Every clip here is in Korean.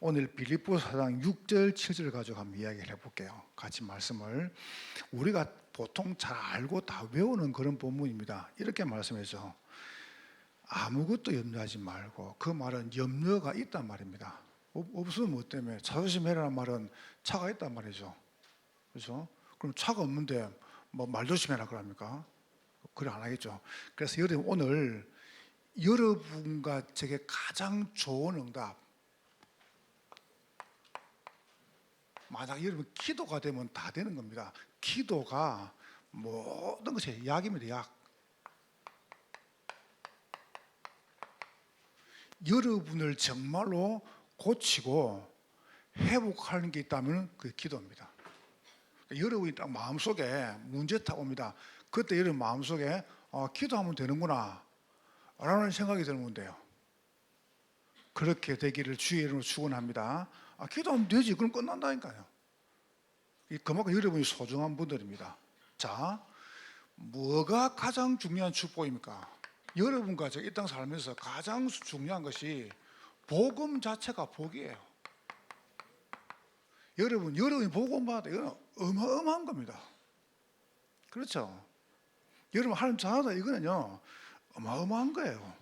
오늘 빌립보서 4장 6절 7절을 가지고 한번 이야기를 해볼게요. 같이 말씀을 우리가 보통 잘 알고 다 외우는 그런 본문입니다. 이렇게 말씀해서 아무것도 염려하지 말고, 그 말은 염려가 있단 말입니다. 없으면 뭐 때문에 자조심해라는 말은 차가 있단 말이죠. 그렇죠? 그럼 차가 없는데 뭐 말 조심해라 그럽니까? 그래 안 하겠죠. 그래서 여러분 오늘 여러분과 제게 가장 좋은 응답, 만약 여러분 기도가 되면 다 되는 겁니다. 기도가 모든 것이 약입니다. 약. 여러분을 정말로 고치고 회복하는 게 있다면 그게 기도입니다. 여러분이 딱 마음속에 문제 딱 옵니다. 그때 여러분 마음속에 기도하면 되는구나 라는 생각이 들면 돼요. 그렇게 되기를 주의 이름으로 축원합니다. 기도하면 되지. 그럼 끝난다니까요. 그만큼 여러분이 소중한 분들입니다. 자, 뭐가 가장 중요한 축복입니까? 여러분과 이 땅 살면서 가장 중요한 것이 복음 자체가 복이에요. 여러분이 복음 받아, 이건 어마어마한 겁니다. 그렇죠? 여러분 하나님 잘하다, 이거는요 어마어마한 거예요.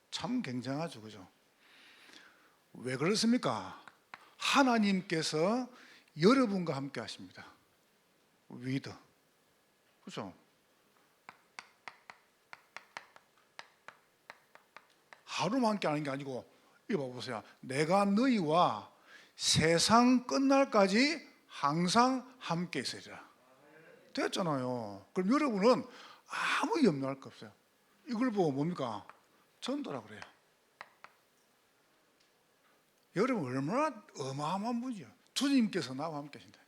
참 굉장하죠, 그죠? 왜 그렇습니까? 하나님께서 여러분과 함께 하십니다. 위드, 그렇죠? 하루만 함께 하는 게 아니고, 이거 봐보세요. 내가 너희와 세상 끝날까지 항상 함께 있으리라. 됐잖아요. 그럼 여러분은 아무 염려할 거 없어요. 이걸 보고 뭡니까? 전도라 그래요. 여러분 얼마나 어마어마한 분이에요. 주님께서 나와 함께 하신다.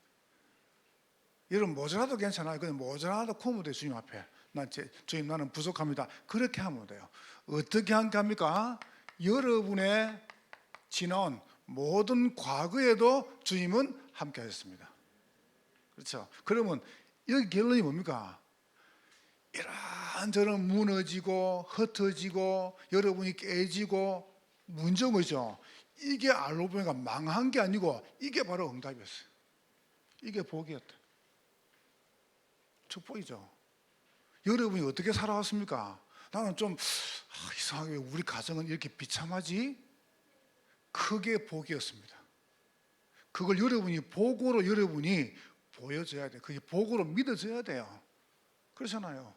여러분 모자라도 괜찮아요. 그냥 모자라도 코무대 주님 앞에 주님 나는 부족합니다. 그렇게 하면 돼요. 어떻게 함께 합니까? 여러분의 지나온 모든 과거에도 주님은 함께 하셨습니다. 그렇죠? 그러면 여기 결론이 뭡니까? 이런저런 무너지고 흩어지고 여러분이 깨지고 문제인 거죠. 이게 알고 보니까 망한 게 아니고 이게 바로 응답이었어요. 이게 복이었다. 축복이죠. 여러분이 어떻게 살아왔습니까? 나는 좀 이상하게 우리 가정은 이렇게 비참하지? 그게 복이었습니다. 그걸 여러분이 복으로 여러분이 보여줘야 돼요. 그게 복으로 믿어져야 돼요. 그렇잖아요.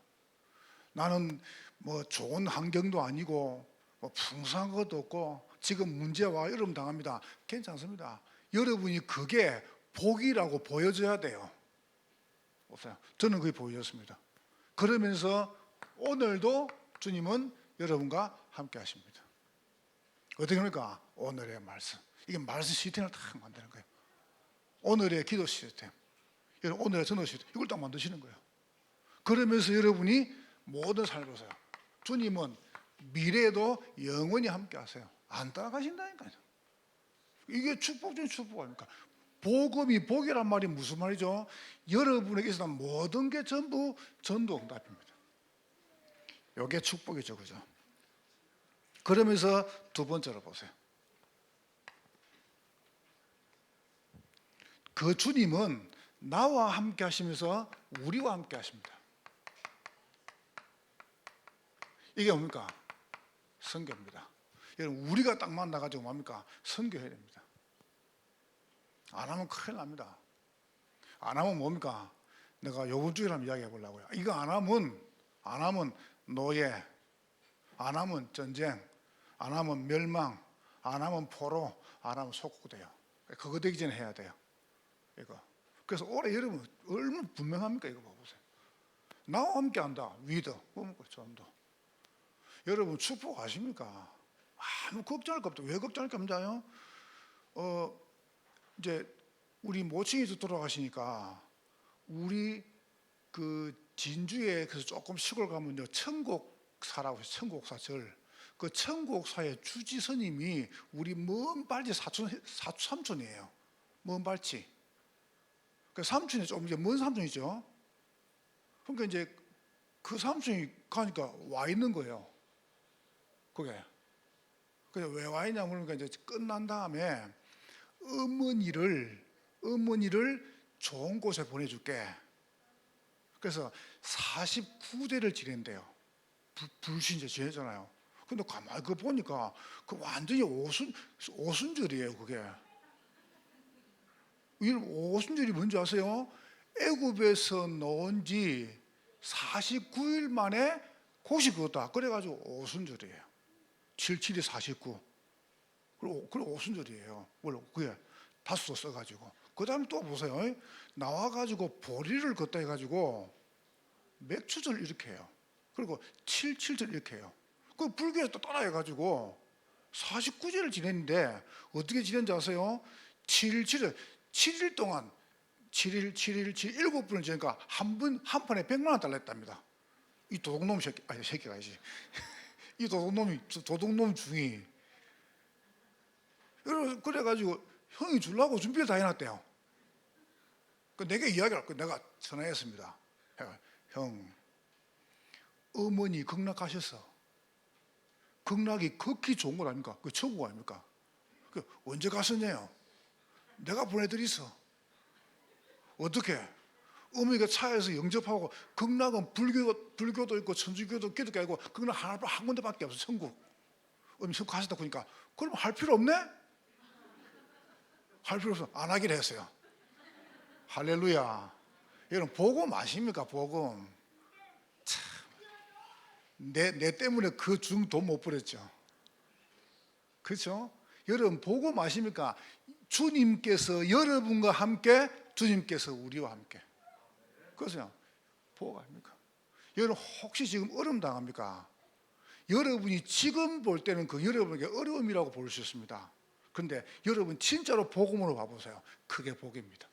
나는 뭐 좋은 환경도 아니고 뭐 풍성한 것도 없고 지금 문제와 여러분 당합니다. 괜찮습니다. 여러분이 그게 복이라고 보여줘야 돼요. 없어요. 저는 그게 보여줬습니다. 그러면서 오늘도 주님은 여러분과 함께 하십니다. 어떻게 합니까? 오늘의 말씀. 이게 말씀 시스템을 딱 만드는 거예요. 오늘의 기도 시스템, 오늘의 전도 시스템, 이걸 딱 만드시는 거예요. 그러면서 여러분이 모든 삶을 보세요. 주님은 미래에도 영원히 함께 하세요. 안 따라가신다니까요. 이게 축복 중에 축복 아닙니까? 복음이 복이란 말이 무슨 말이죠? 여러분에게 있어서 모든 게 전부 전도 응답입니다. 이게 축복이죠, 그죠? 그러면서 두 번째로 보세요. 그 주님은 나와 함께 하시면서 우리와 함께 하십니다. 이게 뭡니까? 선교입니다. 여러분 우리가 딱 만나가지고 뭡니까? 선교해야 됩니다. 안 하면 큰일 납니다. 안 하면 뭡니까? 내가 요번 주에 한번 이야기해 보려고요. 이거 안 하면 노예, 안 하면 전쟁, 안 하면 멸망, 안 하면 포로, 안 하면 속국돼요. 그거 되기 전에 해야 돼요. 이거. 그래서 올해 여러분 얼마나 분명합니까? 이거 봐보세요. 나와 함께 한다. 위더, 뭡니까? 전도. 여러분 축복 아십니까? 아무 걱정할 거 없다. 왜 걱정할 게 없나요? 이제 우리 모친이도 돌아가시니까 우리 그 진주에 그래서 조금 시골 가면요 천곡사라고 해서 천곡사절, 그 천곡사의 주지 스님이 우리 먼 발치 삼촌이에요. 먼 발치. 그 삼촌이 좀 이제 먼 삼촌이죠. 그러니까 이제 그 삼촌이 가니까 와 있는 거예요. 그게. 그래서 왜 와 있냐 물으니까 이제 끝난 다음에 어머니를 좋은 곳에 보내줄게. 그래서 49대를 지낸대요. 불신자 지내잖아요. 근데 가만히 그거 보니까 그 완전히 오순절이에요, 그게. 이 오순절이 뭔지 아세요? 애굽에서 나온 지 49일 만에 곡이 그었다. 그래가지고 오순절이에요. 77이 49. 그리고 오순절이에요. 원래 그게 다수도 써가지고. 그 다음에 또 보세요. 나와가지고 보리를 걷다 해가지고 맥주절 이렇게 해요. 그리고 77절 이렇게 해요. 그 불교에서 또 따라해가지고 49절을 지냈는데 어떻게 지낸지 아세요? 7일, 7일 동안 7일, 7분을 지니까 한 판에 100만 원 달라 했답니다. 이 도둑놈 새끼, 아니 새끼가 아니지. 이 도둑놈 중이. 그래가지고 형이 주려고 준비를 다 해놨대요. 내게 이야기를 하고 내가 전화했습니다. 형, 어머니 극락하셨어. 극락이 극히 좋은 거 아닙니까? 그 천국 아닙니까? 그 언제 갔었냐요? 내가 보내드리소. 어떻게? 어머니가 차에서 영접하고 극락은 불교도 있고 천주교도 기독교 아니고 극락 한 군데밖에 없어. 천국. 어머니 천국 가셨다 보니까 그럼 할 필요 없네? 할 필요 없어. 안 하기로 했어요. 할렐루야. 여러분 복음 아십니까? 복음. 참. 내 때문에 그 중 돈 못 버렸죠. 그렇죠? 여러분 복음 아십니까? 주님께서 여러분과 함께, 주님께서 우리와 함께. 그렇죠? 복음 아닙니까? 여러분 혹시 지금 어려움 당합니까? 여러분이 지금 볼 때는 그 여러분에게 어려움이라고 볼 수 있습니다. 그런데 여러분 진짜로 복음으로 봐보세요. 그게 복입니다.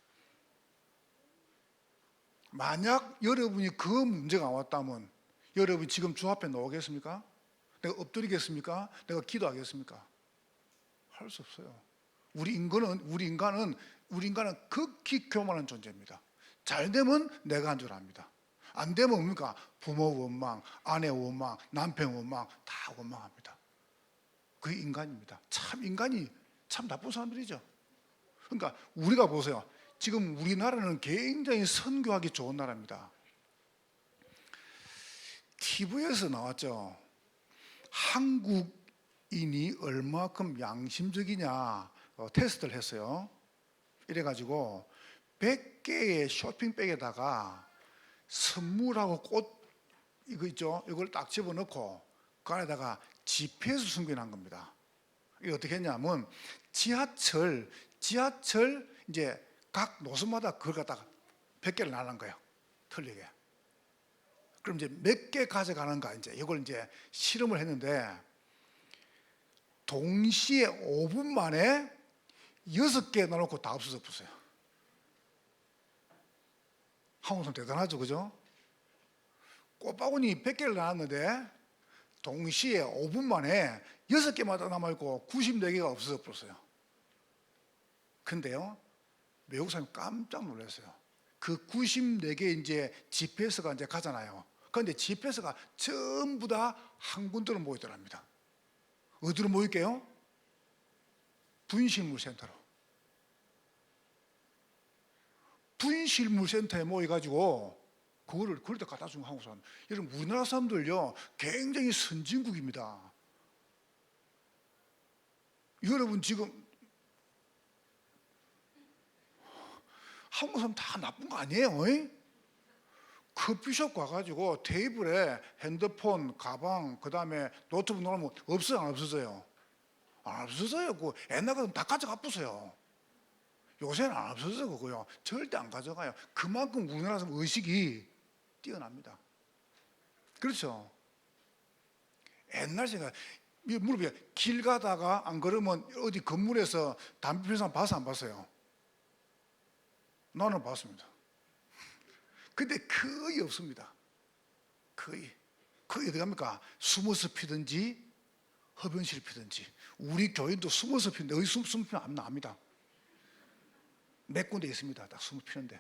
만약 여러분이 그 문제가 왔다면 여러분 지금 주 앞에 나오겠습니까? 내가 엎드리겠습니까? 내가 기도하겠습니까? 할 수 없어요. 우리 인간은 극히 교만한 존재입니다. 잘 되면 내가 한 줄 압니다. 안 되면 뭡니까? 부모 원망, 아내 원망, 남편 원망 다 원망합니다. 그게 인간입니다. 참 인간이 참 나쁜 사람들이죠. 그러니까 우리가 보세요. 지금 우리나라는 굉장히 선교하기 좋은 나라입니다. TV에서 나왔죠. 한국인이 얼마큼 양심적이냐 테스트를 했어요. 이래가지고 100개의 쇼핑백에다가 선물하고 꽃 이거 있죠. 이걸 딱 집어넣고 그 안에다가 GPS 숨겨놓은 겁니다. 이게 어떻게 했냐면 지하철 이제 각 노선마다 그걸 갖다가 100개를 나눈 거예요. 틀리게. 그럼 이제 몇 개 가져가는가 이제 이걸 이제 실험을 했는데 동시에 5분 만에 6개 나놓고 다 없어져 보세요. 한국 사람 대단하죠, 그죠? 꽃바구니 100개를 나눴는데 동시에 5분 만에 6개마다 남아있고 94개가 없어져 버렸어요. 근데요, 외국 사람이 깜짝 놀랐어요. 그 94개 이제 GPS가 이제 가잖아요. 그런데 GPS가 전부 다 한 군데로 모이더랍니다. 어디로 모일게요? 분실물센터로. 분실물센터에 모여가지고 그거를 그럴 때 갖다 준 한국 사람. 여러분 우리나라 사람들요 굉장히 선진국입니다. 여러분 지금 한국 사람 다 나쁜 거 아니에요? 커피숍 가가지고 테이블에 핸드폰, 가방, 그 다음에 노트북 놓으면 없어요, 안 없어져요? 안 없어져요. 그 옛날 같으면 다 가져가 보세요. 요새는 안 없어져요, 그거요. 절대 안 가져가요. 그만큼 우리나라 사람 의식이 뛰어납니다. 그렇죠? 옛날 생각, 물어봐요. 길 가다가 안 그러면 어디 건물에서 담배 피우는 사람 봐서 안 봤어요? 나는 봤습니다. 근데 거의 없습니다. 거의 어디 갑니까? 숨어서 피든지 흡연실 피든지. 우리 교인도 숨어서 피는데 어디 숨 피면 안 나옵니다. 몇 군데 있습니다. 딱 숨어 피는데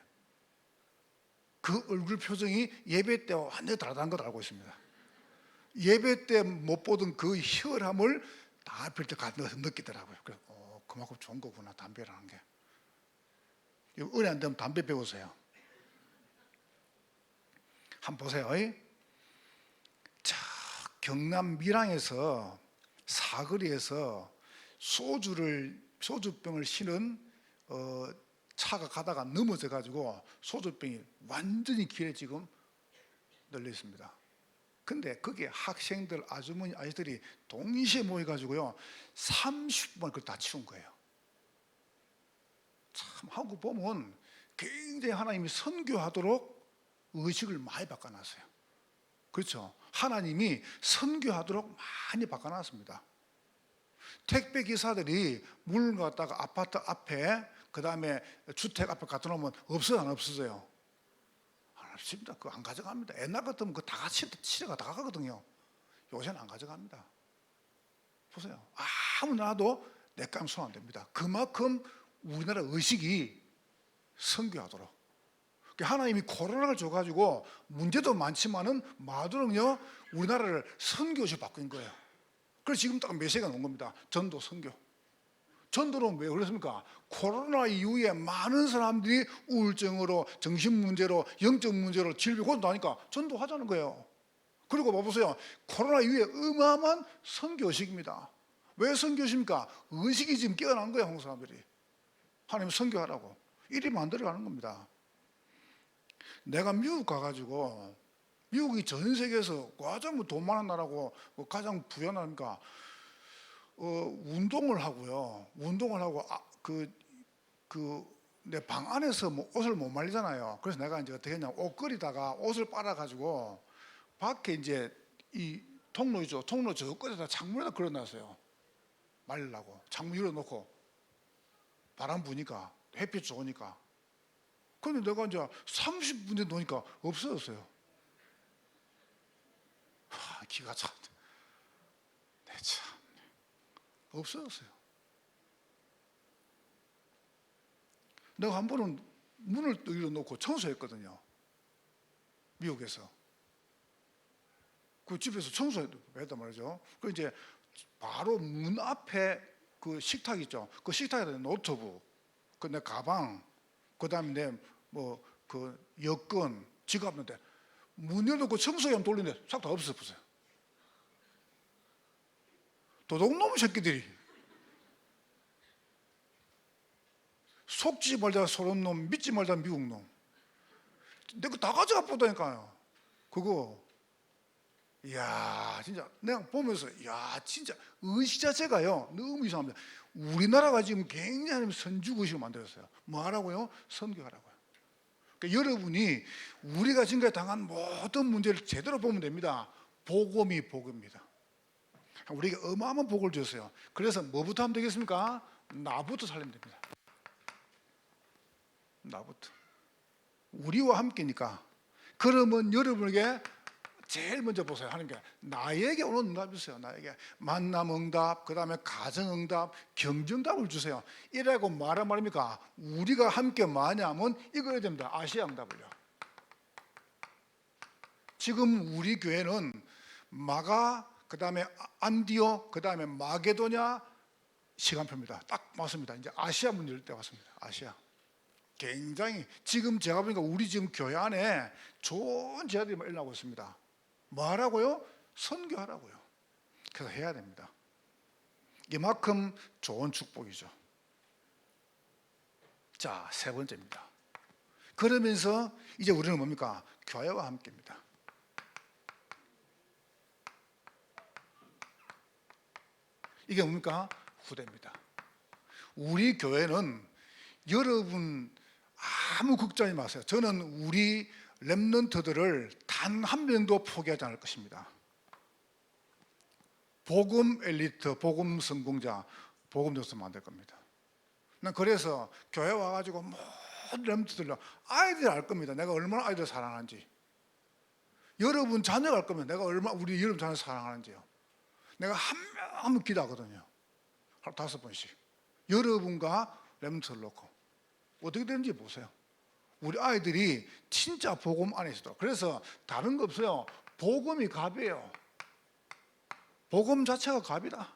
그 얼굴 표정이 예배 때와 완전히 다르다는 걸 알고 있습니다. 예배 때 못 보던 그 희열함을 다 필 때 넣어서 느끼더라고요. 그래서 그만큼 좋은 거구나, 담배라는 게. 은혜 안 되면 담배 배우세요. 한번 보세요. 자, 경남 밀양에서 사거리에서 소주병을 실은 차가 가다가 넘어져 가지고 소주병이 완전히 길에 지금 널려 있습니다. 근데 거기에 학생들, 아주머니, 아이들이 동시에 모여 가지고요 30분 그걸 다 치운 거예요. 참 하고 보면 굉장히 하나님이 선교하도록 의식을 많이 바꿔놨어요. 그렇죠? 하나님이 선교하도록 많이 바꿔놨습니다. 택배 기사들이 물 갖다가 아파트 앞에, 그 다음에 주택 앞에 갖다 놓으면 없어요, 안 없어져요? 안 없습니다. 그거 안 가져갑니다. 옛날 같으면 그거 다 같이 치러가 다 가거든요. 요새는 안 가져갑니다. 보세요. 아무 나라도 내 감 손 안 됩니다. 그만큼 우리나라 의식이 선교하도록. 하나님이 코로나를 줘가지고 문제도 많지만은 마도는요 우리나라를 선교시 바꾼 거예요. 그래서 지금 딱 메시지가 나온 겁니다. 전도 선교. 전도는 왜 그렇습니까? 코로나 이후에 많은 사람들이 우울증으로, 정신 문제로, 영적 문제로 질병 고통하니까 전도하자는 거예요. 그리고 봐보세요. 코로나 이후에 어마어마한 선교식입니다. 왜 선교십니까? 의식이 지금 깨어난 거예요, 한국 사람들이. 하나님 선교하라고 이리 만들어가는 겁니다. 내가 미국 가가지고, 미국이 전 세계에서 가장 돈 많은 나라고 가장 부유한 나라니까 운동을 하고요. 운동을 하고 내 방 안에서 옷을 못 말리잖아요. 그래서 내가 이제 어떻게 했냐, 옷걸이다가 옷을 빨아가지고 밖에 이제 이 통로이죠. 통로 저 끝에다 창문에다 걸어놨어요. 말리려고 창문 열어놓고 바람 부니까 햇빛 좋으니까. 근데 내가 이제 30분에 놓으니까 없어졌어요. 기가 차. 네, 참. 없어졌어요. 내가 한 번은 문을 열어놓고 청소했거든요. 미국에서. 그 집에서 청소했단 말이죠. 그 이제 바로 문 앞에 그 식탁 있죠. 그 식탁에 노트북, 그 내 가방, 그 다음에 내 그 여권, 지갑 있는데 문 열어놓고 청소기만 돌리는데 싹 다 없어졌어요. 도둑놈 새끼들이. 속지 말자 소련 놈, 믿지 말자 미국 놈. 내가 다 가져가 보다니까요. 그거. 이야, 진짜 내가 보면서 이야, 진짜 의식 자체가요 너무 이상합니다. 우리나라가 지금 굉장히 선주의식을 만들었어요. 뭐 하라고요? 선교하라고요. 그러니까 여러분이 우리가 지금까지 당한 모든 문제를 제대로 보면 됩니다. 복음이 복입니다. 우리에게 어마어마한 복을 줬어요. 그래서 뭐부터 하면 되겠습니까? 나부터 살리면 됩니다. 나부터. 우리와 함께니까. 그러면 여러분에게 제일 먼저 보세요. 하나님께 나에게 오는 응답이 있어요. 나에게 만남 응답, 그 다음에 가정 응답, 경정답을 주세요. 이라고 말한 말입니까? 우리가 함께 많이 하면 이거 해야 됩니다. 아시아 응답을요. 지금 우리 교회는 마가, 그 다음에 안디오, 그 다음에 마게도냐 시간표입니다. 딱 맞습니다. 이제 아시아 문 열 때 왔습니다. 아시아. 굉장히 지금 제가 보니까 우리 지금 교회 안에 좋은 제자들이 일어나고 있습니다. 뭐 하라고요? 선교하라고요. 그래서 해야 됩니다. 이만큼 좋은 축복이죠. 자, 세 번째입니다. 그러면서 이제 우리는 뭡니까? 교회와 함께입니다. 이게 뭡니까? 후대입니다. 우리 교회는 여러분 아무 걱정하지 마세요. 저는 우리 렘넌트들을 단 한 명도 포기하지 않을 것입니다. 복음 엘리트, 복음 성공자, 복음 줬으면 만들 겁니다. 난 그래서 교회 와가지고 모든 렘넌트들 아이들 알 겁니다. 내가 얼마나 아이들 사랑하는지. 여러분 자녀가 알 겁니다. 내가 얼마나 우리 여러분 자녀 사랑하는지요. 내가 한 명 기도하거든요. 하루 5번씩. 여러분과 렘넌트를 놓고 어떻게 되는지 보세요. 우리 아이들이 진짜 복음 안에 있어요. 그래서 다른 거 없어요. 복음이 갑이에요. 복음 자체가 갑이다.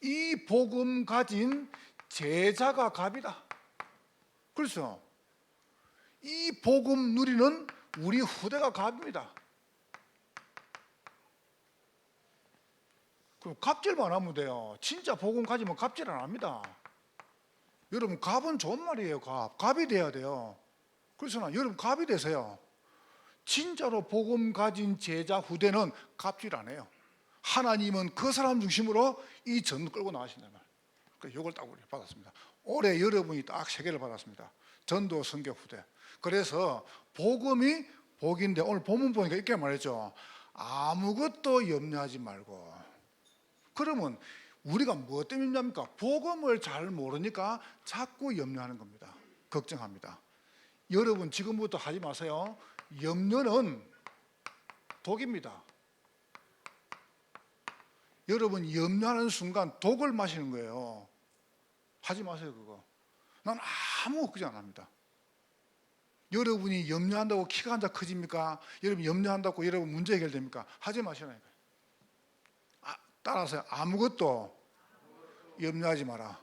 이 복음 가진 제자가 갑이다. 그렇죠? 이 복음 누리는 우리 후대가 갑입니다. 그럼 갑질만 하면 돼요. 진짜 복음 가지면 갑질 안 합니다. 여러분, 갑은 좋은 말이에요. 갑이 돼야 돼요. 그래서 여러분, 갑이 되세요. 진짜로 복음 가진 제자 후대는 갑질 안 해요. 하나님은 그 사람 중심으로 이 전 끌고 나가신단 말이에요. 그러니까 이걸 딱 우리 받았습니다. 올해 여러분이 딱 3개를 받았습니다. 전도, 선교, 후대. 그래서 복음이 복인데, 오늘 본문 보니까 이렇게 말했죠. 아무것도 염려하지 말고. 그러면 우리가 뭐 때문에 염려합니까? 복음을 잘 모르니까 자꾸 염려하는 겁니다. 걱정합니다. 여러분, 지금부터 하지 마세요. 염려는 독입니다. 여러분, 염려하는 순간 독을 마시는 거예요. 하지 마세요, 그거. 난 아무 걱정 안 합니다. 여러분이 염려한다고 키가 한자 커집니까? 여러분 염려한다고 여러분 문제 해결됩니까? 하지 마시라니까요. 따라서 아무것도 염려하지 마라.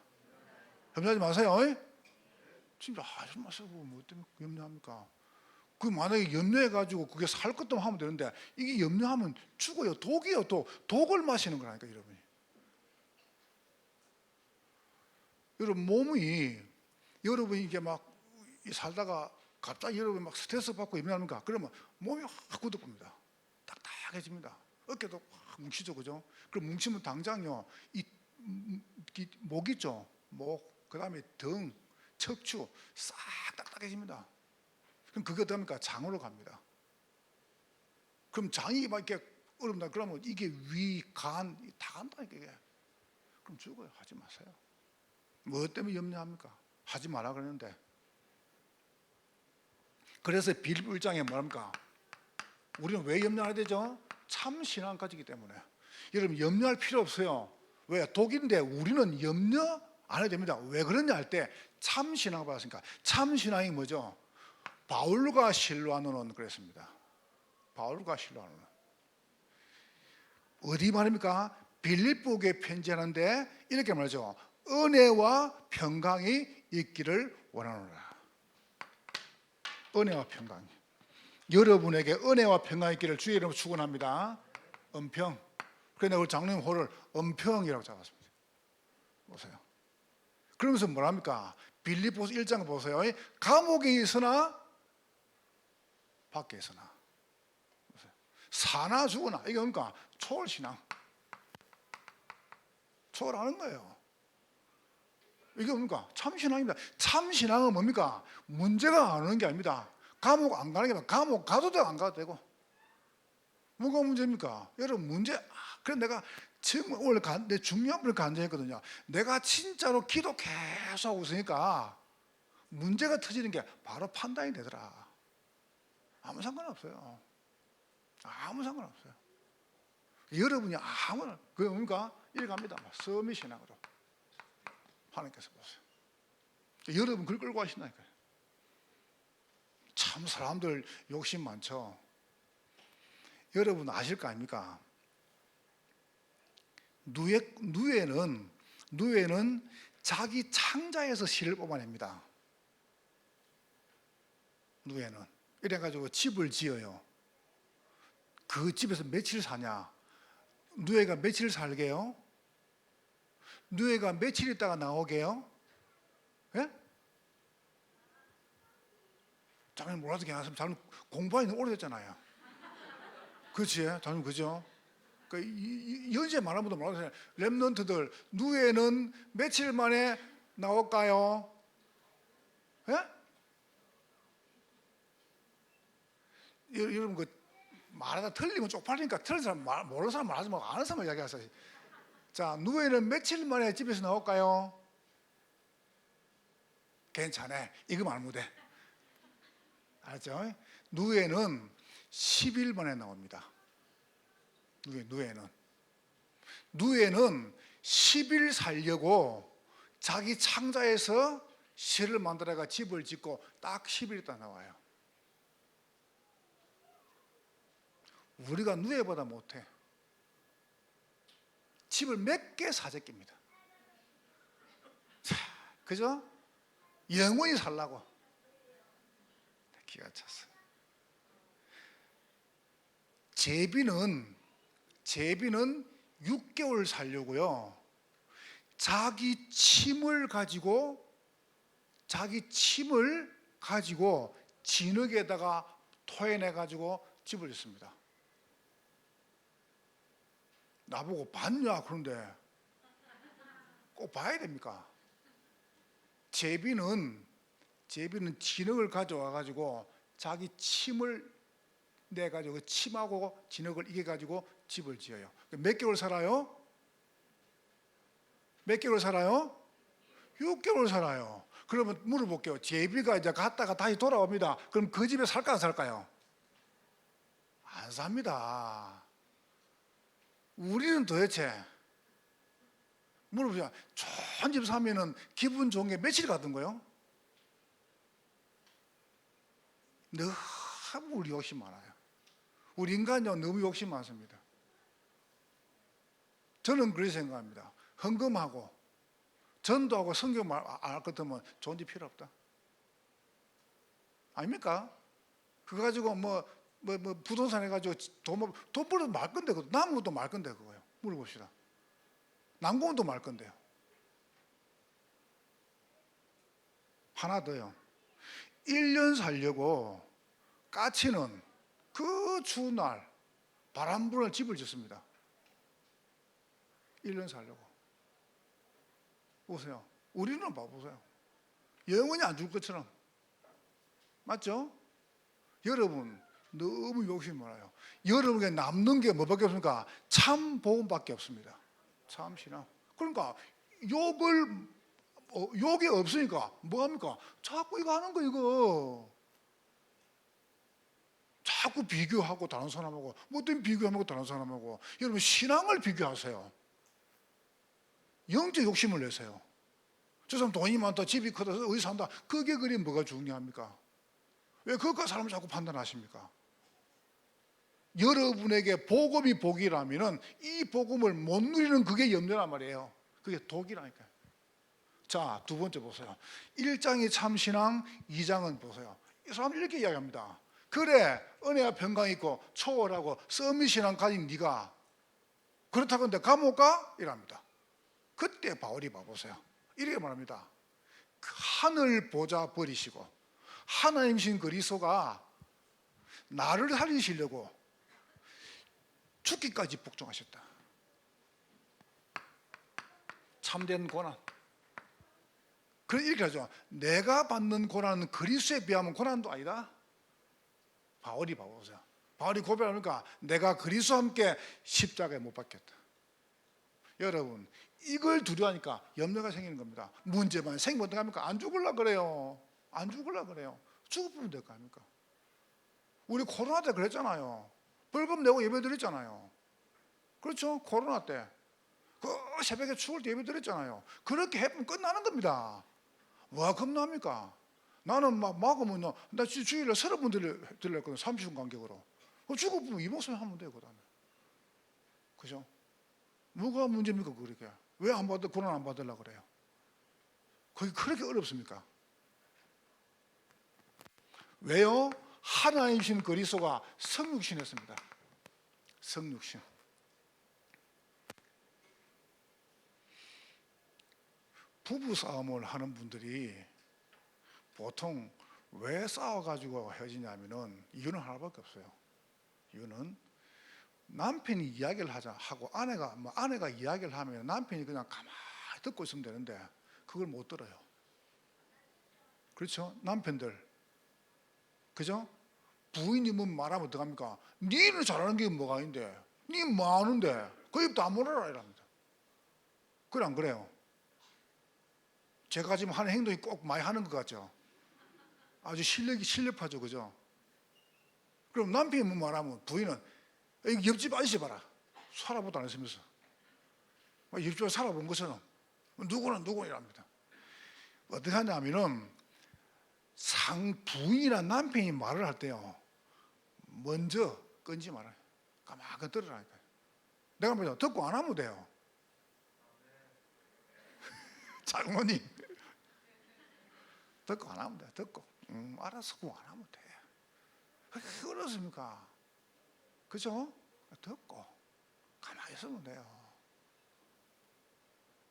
염려하지 마세요. 진짜 하지 마세요. 뭐 때문에 염려합니까? 그 만약에 염려해가지고 그게 살 것도 하면 되는데, 이게 염려하면 죽어요. 독이요. 또 독을 마시는 거라니까, 여러분이. 여러분, 몸이, 여러분이 이게 막 살다가 갑자기 여러분 막 스트레스 받고 염려합니까? 그러면 몸이 확 굳어봅니다. 딱딱해집니다. 어깨도 확 뭉치죠, 그죠? 그럼 뭉치면 당장요, 이 목 있죠? 목, 그 다음에 등, 척추 싹 딱딱해집니다. 그럼 그게 어떡합니까? 장으로 갑니다. 그럼 장이 막 이렇게 어렵다 그러면 이게 위, 간 다 간다니까 이게. 그럼 죽어요. 하지 마세요. 뭐 때문에 염려합니까? 하지 마라 그러는데. 그래서 빌립보 1장에 뭐합니까? 우리는 왜 염려해야 되죠? 참 신앙 가지기 때문에. 여러분, 염려할 필요 없어요. 왜? 독인데 우리는 염려 안 해도 됩니다. 왜 그러냐 할 때 참 신앙을 받았으니까. 참 신앙이 뭐죠? 바울과 실로아노는 그랬습니다. 바울과 실로아노는 어디 말입니까? 빌립보에 편지하는데 이렇게 말하죠. 은혜와 평강이 있기를 원하노라. 은혜와 평강이. 여러분에게 은혜와 평강이 있기를 주의 이름으로 축원합니다. 은평. 그래서 우리 장로님 호를 은평이라고 잡았습니다. 보세요. 그러면서 뭐랍니까? 빌립보서 1장 보세요. 감옥에 있으나 밖에 있으나 보세요. 사나 죽으나. 이게 뭡니까? 초월신앙. 초월하는 거예요. 이게 뭡니까? 참신앙입니다. 참신앙은 뭡니까? 문제가 안 오는 게 아닙니다. 감옥 안 가는 게 아니라 감옥 가도 되고 안 가도 되고. 뭐가 문제입니까? 여러분, 문제. 그래서 내가 지금 오늘 내 중요한 분을 간증했거든요. 내가 진짜로 기도 계속 하고 있으니까 문제가 터지는 게 바로 판단이 되더라. 아무 상관없어요. 아무 상관없어요. 여러분이 아무나, 그게 뭡니까? 이렇게 갑니다. 서밋신앙으로. 하나님께서 보세요. 여러분 그걸 끌고 가신다니까요. 참 사람들 욕심 많죠. 여러분 아실 거 아닙니까? 누에는 자기 창자에서 씨를 뽑아냅니다. 누에는 이래가지고 집을 지어요. 그 집에서 며칠 사냐? 누에가 며칠 살게요? 누에가 며칠 있다가 나오게요? 예? 자기는 몰라도 괜찮습니다. 자기는 공부하기 오래됐잖아요. 그렇지? 자기는 그죠? 현재 많은 분들 몰라도 랩런트들 누에는 며칠 만에 나올까요? 예? 여러분 그 말하다 틀리면 쪽팔리니까 틀린 사람 모르는 사람 말하지 말고 아는 사람 이야기하세요. 자, 누에는 며칠 만에 집에서 나올까요? 괜찮아. 이거 말하면 못해. 알았죠? 누에는 10일 만에 나옵니다. 누에는 10일 살려고 자기 창자에서 실을 만들어가 집을 짓고 딱 10일 있다 나와요. 우리가 누에보다 못해. 집을 몇 개 사재깁니다. 그죠? 영원히 살라고. 기가 찼어요. 제비는 6개월 살려고요. 자기 침을 가지고 진흙에다가 토해내 가지고 집을 짓습니다. 나보고 봤냐? 그런데 꼭 봐야 됩니까? 제비는 진흙을 가져와 가지고 자기 침을 내 가지고 침하고 진흙을 이겨 가지고 집을 지어요. 몇 개월 살아요? 몇 개월 살아요? 6개월 살아요. 그러면 물어볼게요. 제비가 이제 갔다가 다시 돌아옵니다. 그럼 그 집에 살까 안 살까요? 안 삽니다. 우리는 도대체 물어보자. 좋은 집 사면은 기분 좋은 게 며칠 가던거요? 너무 우리 욕심 많아요. 우리 인간요 너무 욕심 많습니다. 저는 그렇게 생각합니다. 헌금하고 전도하고 성경 알 것 같으면 좋은 집 필요 없다. 아닙니까? 그거 가지고 뭐 부동산 해가지고 돈 벌어도 말 건데, 남은 것도 말 건데, 그거요. 물어봅시다. 남공도 말 건데요. 하나 더요. 1년 살려고 까치는 그 추운 날 바람 부는 집을 짓습니다. 1년 살려고. 보세요. 우리는 봐보세요. 영원히 안 줄 것처럼. 맞죠? 여러분 너무 욕심이 많아요. 여러분에게 남는 게 뭐밖에 없습니까? 참 복음밖에 없습니다. 참 신앙. 그러니까 욕이 없으니까 뭐합니까? 자꾸 이거 하는 거 이거. 자꾸 비교하고 다른 사람하고 뭐 때문에 비교하고 다른 사람하고. 여러분 신앙을 비교하세요. 영적 욕심을 내세요. 저 사람 돈이 많다, 집이 크다, 어디 산다. 그게 그리 뭐가 중요합니까? 왜 그것과 사람을 자꾸 판단하십니까? 여러분에게 복음이 복이라면 이 복음을 못 누리는 그게 염려란 말이에요. 그게 독이라니까요. 자, 두 번째 보세요. 1장이 참신앙, 2장은 보세요. 이 사람들이 이렇게 이야기합니다. 그래, 은혜와 평강 있고 초월하고 서밋신앙 가진 네가 그렇다고 근데 감옥 가? 이랍니다. 그때 바울이 봐보세요. 이렇게 말합니다. 하늘 보좌 버리시고 하나님신 그리스도가 나를 살리시려고 죽기까지 복종하셨다. 참된 고난. 그래 이렇게 하죠. 내가 받는 고난은 그리스도에 비하면 고난도 아니다. 바울이 봐보세요. 바울이 고백하니까 내가 그리스도와 함께 십자가에 못 박혔다. 여러분 이걸 두려워하니까 염려가 생기는 겁니다. 문제만 생기면 어떡합니까? 안 죽으려고 그래요. 안 죽으려고 그래요. 죽으면 될 거 아닙니까? 우리 코로나 때 그랬잖아요. 벌금 내고 예배 드렸잖아요. 그렇죠? 코로나 때. 그 새벽에 죽을 때 예배 드렸잖아요. 그렇게 해보면 끝나는 겁니다. 와 겁납니까? 나는 막으면 나 주일에 30분 들렸거든. 30분 간격으로. 죽어보면 이 목소리 하면 돼요. 그 다음에. 그죠? 뭐가 문제입니까? 그렇게. 왜 안 받을, 고난 안 받으려고 그래요? 그게 그렇게 어렵습니까? 왜요? 하나님이신 그리스도가 성육신 했습니다. 성육신. 부부싸움을 하는 분들이 보통 왜 싸워가지고 헤어지냐면은 이유는 하나밖에 없어요. 이유는 남편이 이야기를 하고 아내가 이야기를 하면 남편이 그냥 가만히 듣고 있으면 되는데 그걸 못 들어요. 그렇죠? 남편들. 그죠? 부인이 뭐 말하면 어떡합니까? 니는 잘하는 게 뭐가 있는데 니 뭐 하는데 그 입도 안 물어라 이랍니다. 그래 안 그래요? 제가 지금 하는 행동이 꼭 많이 하는 것 같죠? 아주 실력파죠. 그죠? 그럼 남편이 뭐 말하면 부인은 옆집 아저씨 봐라. 살아보도 안 했으면서 옆집에 살아본 것처럼 누구는 이랍니다. 어떻게 하냐면은 부인이나 남편이 말을 할 때요 먼저 끊지 말아요. 가만히 들으라니까요. 내가 먼저 듣고 안 하면 돼요. 장모님 듣고 안 하면 돼. 듣고 알았어. 그거 안 하면 돼. 그게 어렵습니까? 그죠? 듣고 가만히 있으면 돼요.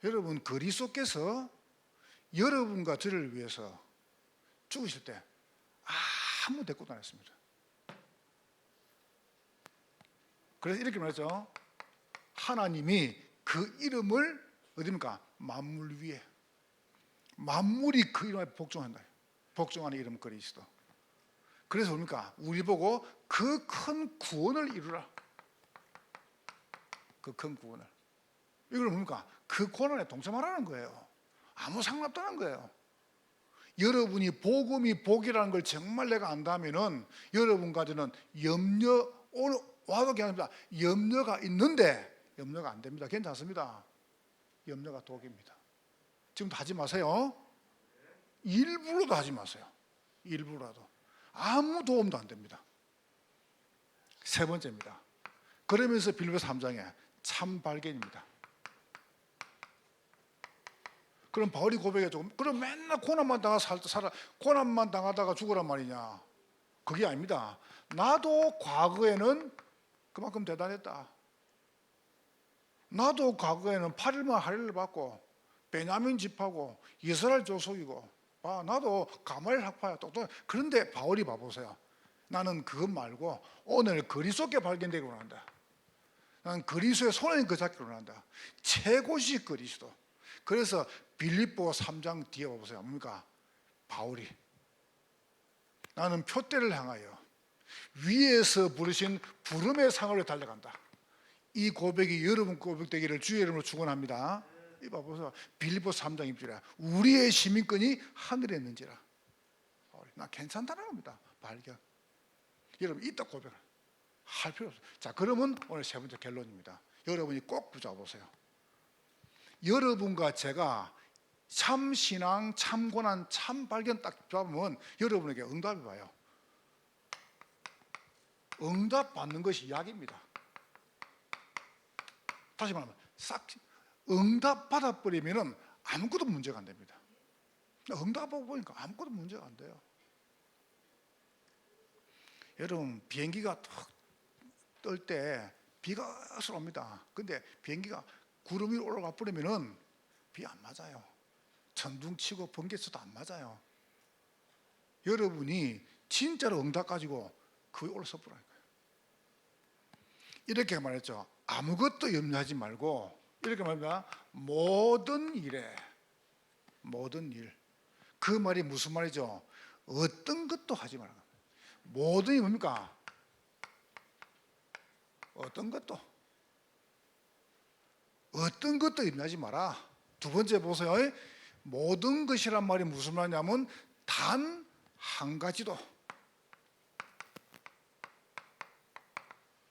여러분 그리스도께서 여러분과 저를 위해서 죽으실 때 아무 데리고 다녔습니다. 그래서 이렇게 말했죠. 하나님이 그 이름을 어디입니까? 만물 위에, 만물이 그 이름에 복종한다. 복종하는 이름 그리스도. 그래서 뭡니까? 우리 보고 그 큰 구원을 이루라. 그 큰 구원을. 이걸 뭡니까? 그 고난에 동참하라는 거예요. 아무 상관없다는 거예요. 여러분이 복음이 복이라는 걸 정말 내가 안다면은 여러분 가지는 염려, 오늘 와도 괜찮습니다. 염려가 있는데 염려가 안 됩니다. 괜찮습니다. 염려가 독입니다. 지금도 하지 마세요. 일부러도 하지 마세요. 일부러라도. 아무 도움도 안 됩니다. 세 번째입니다. 그러면서 빌립보서 3장에 참 발견입니다. 그럼 바울이 고백했죠. 그럼 맨날 고난만 고난만 당하다가 죽으란 말이냐? 그게 아닙니다. 나도 과거에는 그만큼 대단했다. 나도 과거에는 8일만 할례를 받고 베냐민 집하고 이스라엘 족속이고 나도 가말리엘 학파야. 그런데 바울이 봐보세요. 나는 그것 말고 오늘 그리스도께 발견되기로 한다. 나는 그리스도의 손에 그 잡기로 한다. 최고시 그리스도. 그래서 빌립보 3장 뒤에 봐보세요. 뭡니까? 바울이 나는 표대를 향하여 위에서 부르신 부름의 상을 달려간다. 이 고백이 여러분 고백 되기를 주의 이름으로 축원합니다. 이 봐보세요. 빌립보 3장 1절에 우리의 시민권이 하늘에 있는지라. 나 괜찮다는 겁니다. 발견. 여러분 이따 고백을 할 필요 없어요. 자, 그러면 오늘 세 번째 결론입니다. 여러분이 꼭 붙잡아보세요. 여러분과 제가 참 신앙, 참 고난, 참 발견 딱 잡으면 여러분에게 응답이 와요. 응답 받는 것이 약입니다. 다시 말하면 응답 받아버리면 아무것도 문제가 안 됩니다. 응답 받아보니까 아무것도 문제가 안 돼요. 여러분 비행기가 뜰 때 비가 옵니다. 근데 비행기가 구름 위로 올라가 버리면 비 안 맞아요. 천둥 치고 번개 쳐도 안 맞아요. 여러분이 진짜로 응답 가지고 그 위에 올라서 보라니까요. 이렇게 말했죠. 아무것도 염려하지 말고 이렇게 말합니다. 모든 일에 모든 일. 그 말이 무슨 말이죠? 어떤 것도 하지 말라. 모든이 뭡니까? 어떤 것도 염려하지 마라. 두 번째 보세요. 모든 것이란 말이 무슨 말이냐면 단 한 가지도.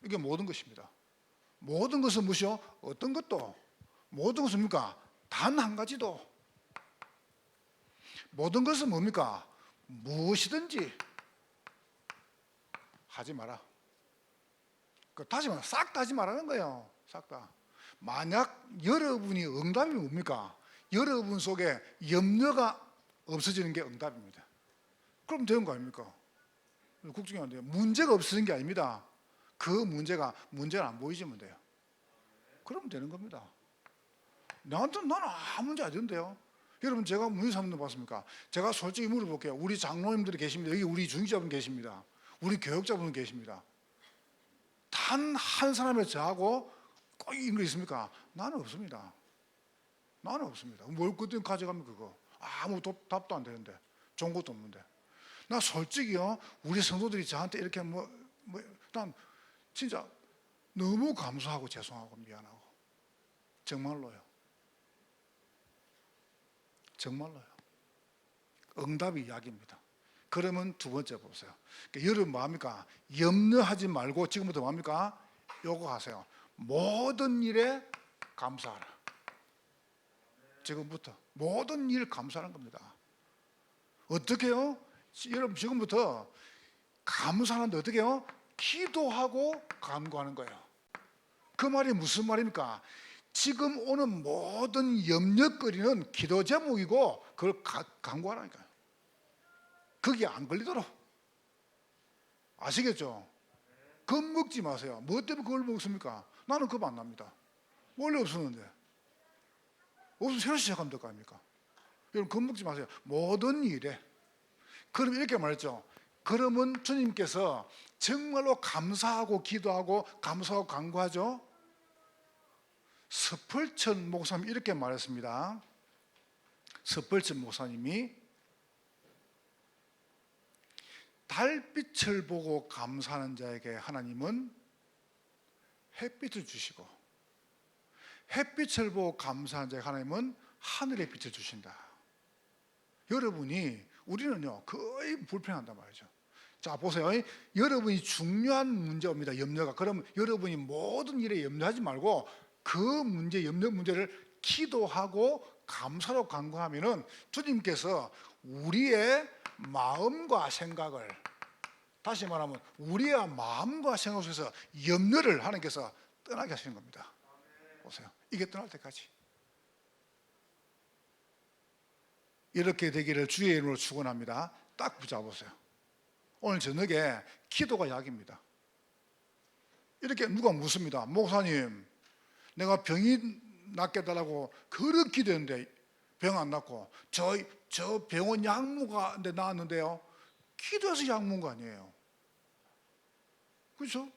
이게 모든 것입니다. 모든 것은 무엇이요? 어떤 것도. 모든 것은 뭡니까? 단 한 가지도. 모든 것은 뭡니까? 무엇이든지 하지 마라. 다시 말해 싹 다 하지 말라는 거예요. 싹 다. 만약 여러분이 응답이 뭡니까? 여러분 속에 염려가 없어지는 게 응답입니다. 그럼 되는 거 아닙니까? 걱정이 안 돼요. 문제가 없어지는 게 아닙니다. 그 문제가 안 보이지면 돼요. 그러면 되는 겁니다. 나는 아무 문제 안 되는데요. 여러분 제가 문제 삼는 거 봤습니까? 제가 솔직히 물어볼게요. 우리 장로님들이 계십니다. 여기 우리 중직자분 계십니다. 우리 교역자분 계십니다. 단 한 사람의 저하고 꼭 이런 거 있습니까? 나는 없습니다. 나는 없습니다. 뭘 그때 가져가면 그거 아무 답도 안 되는데 좋은 것도 없는데. 나 솔직히요 우리 성도들이 저한테 이렇게 난 진짜 너무 감사하고 죄송하고 미안하고 정말로요. 정말로요. 응답이 약입니다. 그러면 두 번째 보세요. 그러니까 여러분 뭐합니까? 염려하지 말고 지금부터 뭐합니까? 요거 하세요. 모든 일에 감사하라. 지금부터 모든 일 감사하는 겁니다. 어떻게 해요? 여러분 지금부터 감사하는데 어떻게 해요? 기도하고 간구하는 거예요. 그 말이 무슨 말입니까? 지금 오는 모든 염려거리는 기도 제목이고 그걸 간구하라니까요. 거기에 안 걸리도록. 아시겠죠? 겁 먹지 마세요. 뭐 때문에 그걸 먹습니까? 나는 겁 안 납니다. 원래 없었는데. 없으면 새로 시작하면 될 거 아닙니까? 여러분 겁 먹지 마세요. 모든 일에. 그럼 이렇게 말했죠. 그러면 주님께서 정말로 감사하고 기도하고 감사하고 간구하죠. 스펄천 목사님이 이렇게 말했습니다. 스펄천 목사님이 달빛을 보고 감사하는 자에게 하나님은 햇빛을 주시고 햇빛을 보고 감사하는 자에게 하나님은 하늘의 빛을 주신다. 여러분이 우리는요 거의 불편한단 말이죠. 자 보세요. 여러분이 중요한 문제입니다. 염려가. 그럼 여러분이 모든 일에 염려하지 말고 그 문제, 염려 문제를 기도하고 감사로 간구하면은 주님께서 우리의 마음과 생각을, 다시 말하면 우리의 마음과 생각 속에서 염려를 하나님께서 떠나게 하시는 겁니다. 보세요. 이게 떠날 때까지. 이렇게 되기를 주의 이름으로 축원합니다. 딱 붙잡으세요. 오늘 저녁에 기도가 약입니다. 이렇게 누가 묻습니다. 목사님, 내가 병이 낫게 해달라고 그렇게 기도했는데 병 안 낫고 저 병원 약무가 나았는데요. 기도해서 약 먹은 거 아니에요. 그렇죠?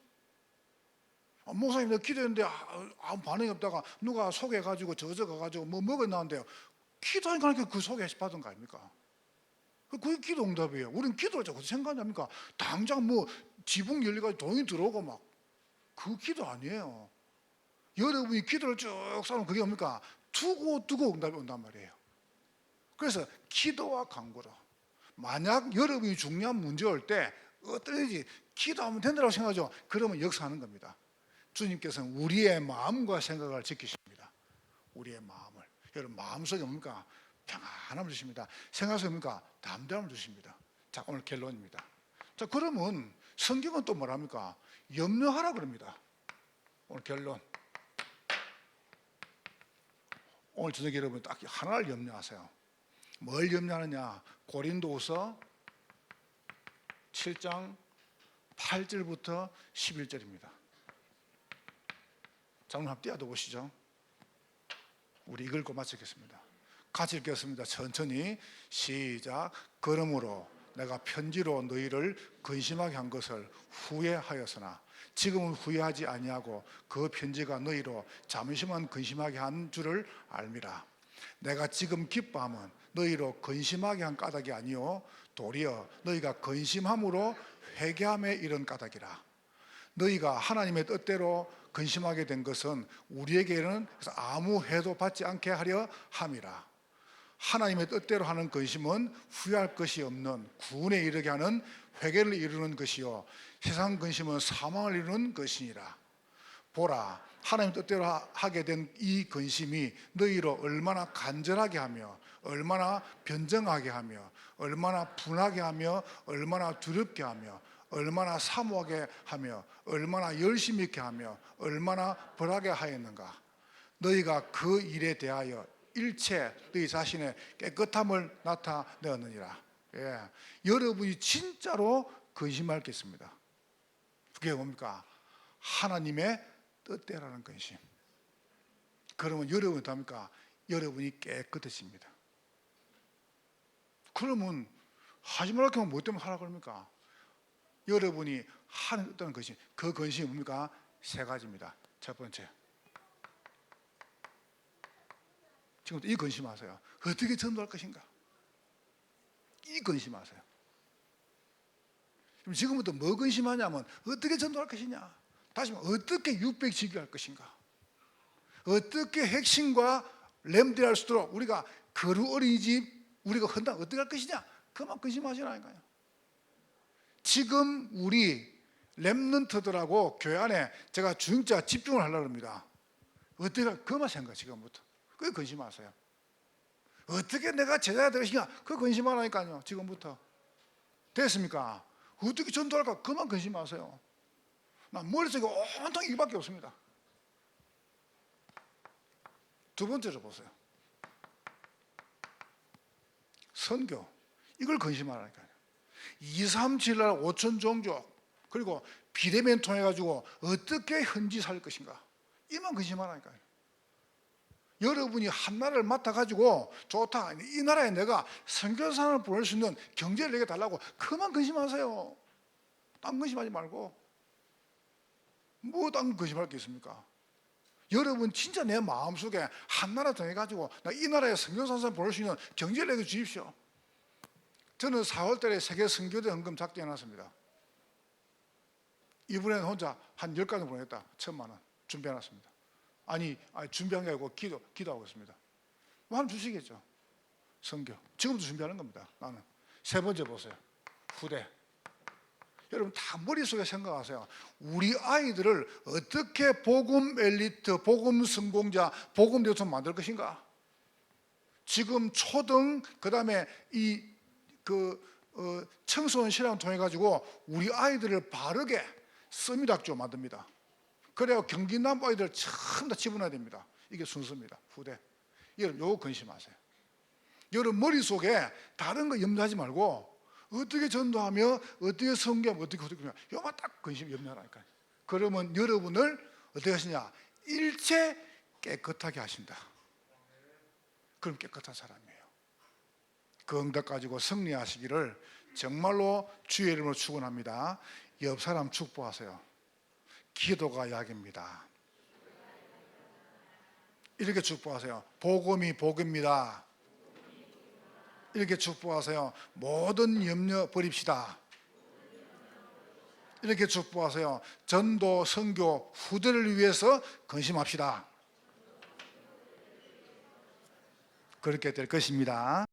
목사님 내가 기도했는데 아무 반응이 없다가 누가 소개해가지고 저저 가가지고 뭐 먹어놨는데요. 기도하니까 그 소개 받은 거 아닙니까? 그게 기도 응답이에요. 우리는 기도를 자꾸 생각합니까? 당장 뭐 지붕 열리가지고 돈이 들어오고 막 그 기도 아니에요. 여러분이 기도를 쭉 쌓으면 그게 뭡니까? 두고 응답이 온단 말이에요. 그래서 기도와 간구로 만약 여러분이 중요한 문제 올 때 어떤지 기도하면 된다고 생각하죠. 그러면 역사하는 겁니다. 주님께서는 우리의 마음과 생각을 지키십니다. 우리의 마음을. 여러분 마음속에 뭡니까? 평안함을 주십니다. 생각 속에 뭡니까? 담대함을 주십니다. 자 오늘 결론입니다. 자 그러면 성경은 또 뭐랍니까? 염려하라 그럽니다. 오늘 결론. 오늘 저녁에 여러분 딱 하나를 염려하세요. 뭘 염려하느냐? 고린도후서 7장 8절부터 11절입니다. 자 오늘 한번 띄워둬 보시죠. 우리 읽고 마치겠습니다. 같이 읽겠습니다. 천천히 시작. 그러므로 내가 편지로 너희를 근심하게 한 것을 후회하였으나 지금은 후회하지 아니하고 그 편지가 너희로 잠시만 근심하게 한 줄을 알미라. 내가 지금 기뻐함은 너희로 근심하게 한 까닭이 아니요 도리어 너희가 근심함으로 회개함에 이른 까닭이라. 너희가 하나님의 뜻대로 근심하게 된 것은 우리에게는 아무 해도 받지 않게 하려 함이라. 하나님의 뜻대로 하는 근심은 후회할 것이 없는 구원에 이르게 하는 회개를 이루는 것이요 세상 근심은 사망을 이루는 것이니라. 보라, 하나님 뜻대로 하게 된 이 근심이 너희로 얼마나 간절하게 하며 얼마나 변정하게 하며 얼마나 분하게 하며 얼마나 두렵게 하며 얼마나 사모하게 하며 얼마나 열심히 있게 하며 얼마나 벌하게 하였는가. 너희가 그 일에 대하여 일체 너희 자신의 깨끗함을 나타내었느니라. 예. 여러분이 진짜로 근심할 게 있습니다. 그게 뭡니까? 하나님의 뜻대로라는 근심. 그러면 여러분이 어떡합니까? 여러분이 깨끗해집니다. 그러면 하지 말라고 하면 뭐 때문에 하라고 합니까? 여러분이 하는 뜻대로라는 근심. 그 근심이 뭡니까? 세 가지입니다. 첫 번째, 지금부터 이 근심하세요. 어떻게 전도할 것인가? 이 근심하세요. 지금부터 뭐 근심하냐면 어떻게 전도할 것이냐? 다시 말해 어떻게 600 지교할 것인가? 어떻게 핵심과 렘들할 수 있도록 우리가 거루 어린이집 우리가 헌당 어떻게 할 것이냐? 그만 근심하시라니까요. 지금 우리 렘넌트들하고 교회 안에 제가 진짜 집중을 하려고 합니다. 어떻게 그만 생각 지금부터. 그게 근심하세요. 어떻게 내가 제자가 되시냐? 그 근심하라니까요. 지금부터. 됐습니까? 어떻게 전도할까? 그만 근심하세요. 난 머릿속에 온통 이밖에 없습니다. 두 번째로 보세요. 선교. 이걸 근심하라니까요. 2, 3, 7일 날 5천 종족 그리고 비대면 통해 가지고 어떻게 현지 살 것인가 이만 근심하라니까요. 여러분이 한 나라를 맡아 가지고 좋다 이 나라에 내가 선교사를 보낼 수 있는 경제를 내게 달라고 그만 근심하세요. 딴 근심하지 말고 뭐 딴 근심할 게 있습니까? 여러분 진짜 내 마음속에 한 나라 정해 가지고 나 이 나라에 선교사를 보낼 수 있는 경제를 내게 주십시오. 저는 4월 달에 세계 선교대 헌금 작정해 놨습니다. 이번에는 혼자 한 10가지 보냈다. 1,000만 원 준비해 놨습니다. 아니 준비한 게 아니고 기도하고 있습니다. 뭐 하나 주시겠죠. 선교 지금도 준비하는 겁니다. 나는 세 번째 보세요. 후대. 여러분 다 머릿속에 생각하세요. 우리 아이들을 어떻게 복음 엘리트, 복음 성공자, 복음 대통령 만들 것인가. 지금 초등 그다음에 청소년 실험을 통해 가지고 우리 아이들을 바르게 서밋학교 만듭니다. 그래야 경기 남부 아이들 전부 다 집어넣어야 됩니다. 이게 순서입니다. 후대. 여러분 요거 근심하세요. 여러분 머릿속에 다른 거 염려하지 말고 어떻게 전도하며 어떻게 선교하며 어떻게 요만 딱 근심 염려하라니까요. 그러면 여러분을 어떻게 하시냐? 일체 깨끗하게 하신다. 그럼 깨끗한 사람이에요. 그 응답 가지고 승리하시기를 정말로 주의 이름으로 축원합니다. 옆 사람 축복하세요. 기도가 약입니다. 이렇게 축복하세요. 복음이 복입니다. 이렇게 축복하세요. 모든 염려 버립시다. 이렇게 축복하세요. 전도, 선교, 후대를 위해서 근심합시다. 그렇게 될 것입니다.